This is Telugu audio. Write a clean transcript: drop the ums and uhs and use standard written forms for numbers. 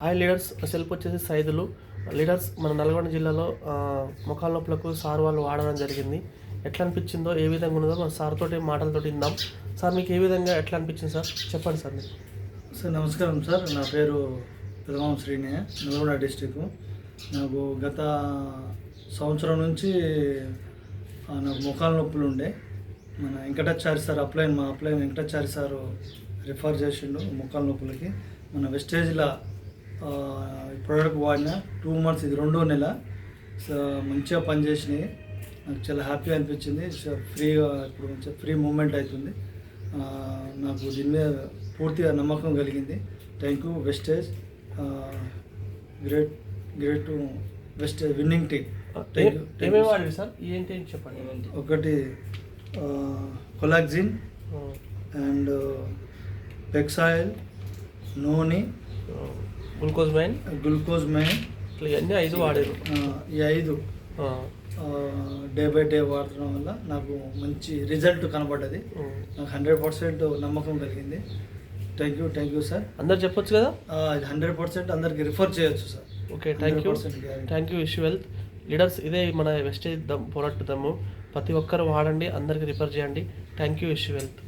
హాయ్ లీడర్స్, సెల్ఫ్ వచ్చేసి సైదులు లీడర్స్. మన నల్గొండ జిల్లాలో మొఖాల నొప్పులకు సార్ వాళ్ళు వాడడం జరిగింది. ఎట్లా అనిపించిందో, ఏ విధంగా ఉన్నదో మన సార్ తోటి మాటలతోటి విందాం. సార్ మీకు ఏ విధంగా ఎట్లా అనిపించింది సార్, చెప్పండి సార్ మీరు. సార్ నమస్కారం సార్, నా పేరు పెదమామ శ్రీనయ్య, నల్గొండ డిస్టిక్. నాకు గత సంవత్సరం నుంచి నాకు మొఖాల నొప్పులు ఉండే. మన వెంకటాచారి సార్ మా అప్లైన్ వెంకటాచారి సార్ రిఫర్ చేసిండు మొఖాల నొప్పులకి. మన వెస్టేజ్లో ప్రోడక్ట్ వాడిన 2 months, ఇది 2వ నెల. సో మంచిగా పనిచేసినాయి, నాకు చాలా హ్యాపీ అనిపించింది. ఫ్రీగా ఇప్పుడు మంచిగా ఫ్రీ మూమెంట్ అవుతుంది. నాకు దీని మీద పూర్తిగా నమ్మకం కలిగింది. Thank you Vestige, great Vestige winning team. ఏమేమి వాడారు సార్, ఏంటి చెప్పండి. ఒకటి కొలాక్జిన్ అండ్ పెక్సాయిల్, నూనె, గ్లూకోజ్ మైన్ ఇవన్నీ 5 వాడారు. ఈ 5 డే బై డే వాడటం వల్ల నాకు మంచి రిజల్ట్ కనబడ్డది. నాకు 100% నమ్మకం కలిగింది. Thank you sir. అందరు చెప్పొచ్చు కదా, 100% అందరికి రిఫర్ చేయొచ్చు sir. Okay, thank you. Wish wealth leaders. ఇదే మన వెస్టేజ్ ప్రోడక్ట్ దమ్ము. ప్రతి ఒక్కరు వాడండి, అందరికి రిఫర్ చేయండి. Thank you. Wish wealth.